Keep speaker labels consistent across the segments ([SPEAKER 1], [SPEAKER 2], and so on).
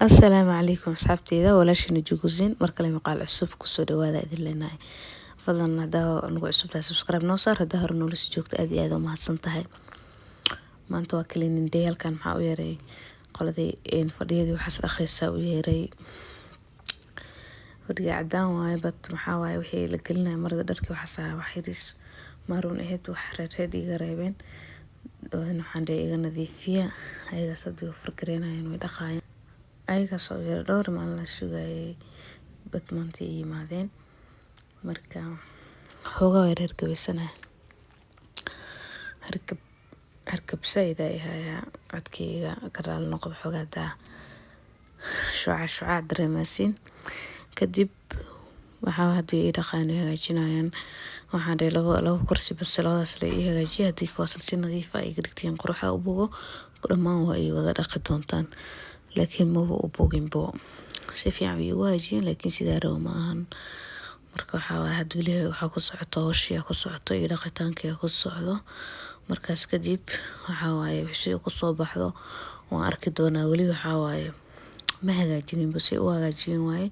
[SPEAKER 1] السلام عليكم أصحابتي ولا شي نجوزين مركل مقال عصب كسو دوادا إذن لنا فضلنا هذا نقول عصب تاع سبسكرايب نوصار هذا هر نولس جوجت أدي هذا ما هسنتهاي ما أنتوا أكلين نديال كان محاو يري قلدي إن فديدي وحس أخيسا ويري فدي عدان واي بط محاواي وحي لقلنا مرد دركي وحسها وحيريس مارون إهد وحرر هدي قريبين وإنه حندي إيغا نظيفية أيغا صدو فرقرين هاين ويدقاين ayaga soo yar dhowr maalin la sugayay badmaantii yimaadeen marka xoogaa reer gabisanaa hargab sayid ay hayaa codkayga garaal noqdo xoogaada shucaa dareemasiin kadib waxaa hadii ay dhaqaan hagaajinayaan waxaan dhay labo kursi bas labadaas la ii hagaajiya haddii kuwaasan si nadiifa ay dhigteen quruxa u bogo dhammaan waa ay wada dhaqi doontaan laakiin maba u bogin si fiican way u hagaajiyeen laakiin sidaa rabo ma ahan marka waxaa waaye hadda weli waxaa ku socoto hawshii ku socoto iyo dhaqitaankii ku socdo markaas kadib waxaa waaye wixii ku soo baxdo waan arki doonaa weli waxaa waaye ma hagaajinin bas u hagaajin waaye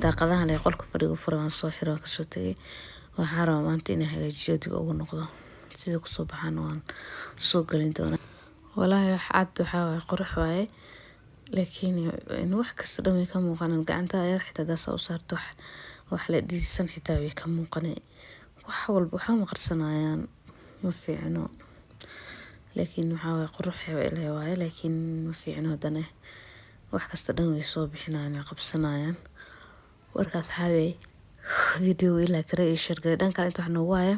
[SPEAKER 1] daaqadaha leh qolka fadhiga furan soo xiro ka soo tagay waxaa rabaa maanta inay hagaajiyo dib ugu noqdo sida ku soo baxaan waan soo galin doonaa walaahi cad waxaa waaye qurux waaye laakiin in wax kasta dhamay ka muuqanaan gacanta yar xitaa daasa u saarto wax la dhiisan xitaa way ka muuqanay wax walba waxa ma qarsanayaan ma fiicno laakiin waxa way qurux ilaa waaye laakiin ma fiicno dane wax kasta dhan way soo bixinayaan qabsanayaan warkaas habay video ilaa kare iyo shirkad dhanka inta wax noogu waaya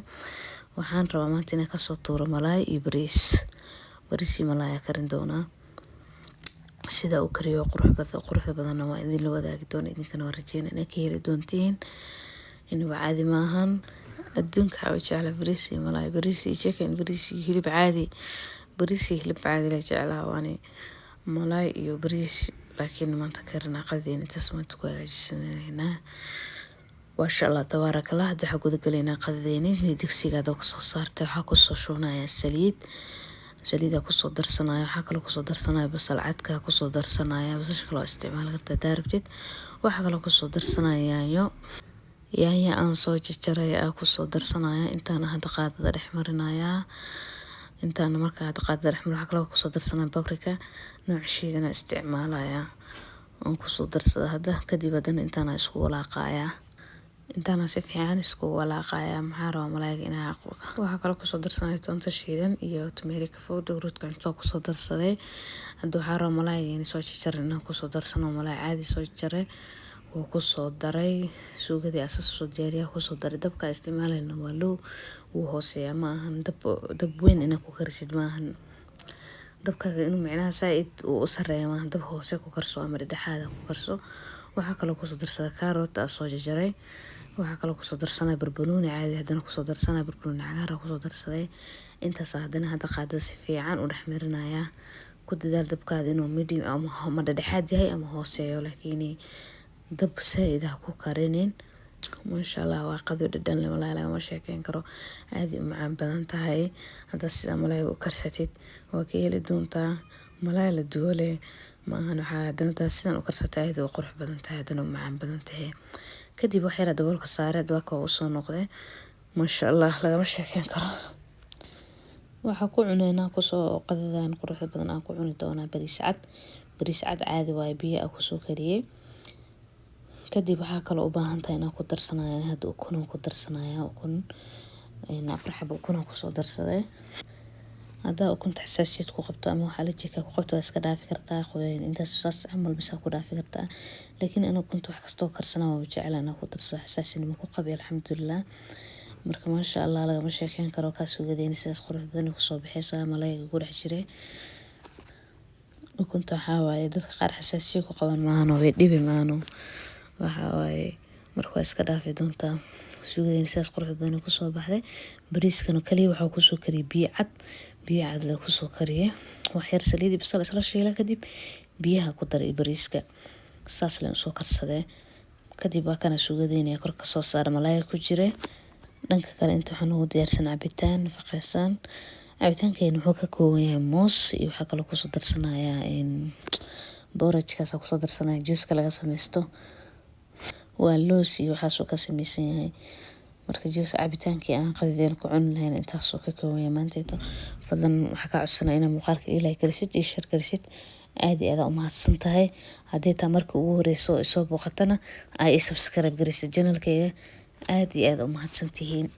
[SPEAKER 1] waxaan rabaa maanta inaan ka soo tuuro malaay iyo bariis iyo malaay karin doonaa sida uu kariyo quruxda badan waa idin la wadaagi doona idinkana waa rajeynaa inaad ka heli doontiin inaba caadi maahan adduunka waxaa jecla bariis iyo malaay bariis iyo chicken bariis iyo hilib caadi la jeclaa waani malaay iyo bariis laakiin maanta karinaa qadeen intaas maanta ku hagaajisanaynaa maasha Allah tabaarakallah hadda waxaa guda galaynaa qadadeeni digsiga doo kusoo saartay waxaa kusoo shubnayaa saliida kusoo darsanaya waxaa kale kusoo darsanaya basal cadka kusoo darsanaya basasha kale oo isticmaal kartaa daarabtid waxaa kale kusoo darsanaya yaanyo aan soo jarjaray kusoo darsanaya intaan hadda qaadada dhex marinaya intaan markaa hadda qaadada dhex marin waxaa kale kusoo darsanaya paprika nooc shiidana isticmaalaya aan kusoo darsada hadda kadib hadana intaan isku walaaqaya intaan si fiican isku walaaqaya maxaa rabaa malaayga inaa waxa kale kusoo darsanay toonta shiidan iyo tumeerika fowdo roodka inta kusoo darsaday hadda waxa rabaa malaayga in soo jarjaray inaan kusoo darsano malaay caadi soo jarjaray oo kusoo daray suugadii asas soo diyaariya kusoo daray dabka isticmaalayna waa low uu hooseeya ma ahan dab weyn inaa ku karisid ma ahan dabkaaga inuu micnaha saaid u sareeyo ma ahan dab hoose ku karso ama dhexaada ku karso waxa kale kusoo darsada karoot soo jarjaray waxa kale kusoo darsanay barbarooni caadi hadana kusoo darsanay barbarooni cagaar kusoo darsaday intaas hadana hadda qaadada si fiican u dhaxmirinaya ku dadaal dabkaada inuu medium ama dhexaad yahay ama hooseeyo laakiin dab saaid ku karinin maasha Allah waa qado dhadhan leh malaay laga sheekeyn karo aadi u macaan badan tahay hadda sida malaay u karsatid waa ka heli doontaa malaay la duwale ma ahan waxa hadana sidan u karsatay aad u qurux badan tahay hadana macaan badan tahay kadib wax yar daboolka saareed waa ka soo noqday maasha Allah laga sheekeyn karo waxa ku cuneynaa kusoo qadadan quruxda badan aan ku cuni doonaa bariis cad caadi waay biyo ku soo kariyay kadib waxa kale u baahan tahay inaan ku darsanayo hadda ukun ku darsanaya ukun afar xabo ukun ku soo darsaday hadda ukunta xasaasiyad ku qabto ama waxa la jika ku qabto iska dhaafi kartaa qoyeen intaas saas amal bisa ku dhaafi kartaa laakiin ana ukunta wax kasto karsana waa jeclaana ku darso xasaasiyad ma ku qabay alxamdulillah marka maasha Allah laga sheekeyn karo ka suugadeena sidaas qurux badan ku soo bixisa malaayga ku dhex jiray ukunta waxa waaye dadka qaar xasaasiyad ku qaban maano way dhibi maano waxa waaye marka iska dhaafi doontaa suugadeena sidaas qurux badan ku soo baxday bariiskana kaliya waxa ku soo kariyay biyo cad la ku soo kariyay wax yar saliid basal isla shiilay kadib biyaha ku daray bariiska saas leen soo karsaday kadib waa kana suugadeena kor ka soo saar malaay ku jiray dhanka kale inta waxaan ugu diyaarsan cabitaan nafaqaysan cabitaankeena wuxuu ka kooban yahay moos iyo waxa kale ku soo darsanaya boorajkaas kusoo darsanaya juuska laga sameysto waa loos iyo waxaasuu ka sameysan yahay. marka juus cabitaankii aan qadideen ku cuni lahayn intaasoo ka koobaya maanteeto. fadlan waxaa ka codsanaa inaa muuqaalka ilaa gelisid iyo share gelisid. aad iyo aad u mahadsan tahay. haddii taa markii ugu horeyso isoo booqatana ay subscribe gelisid channelkayga. aad iyo aad u mahadsan tihiin.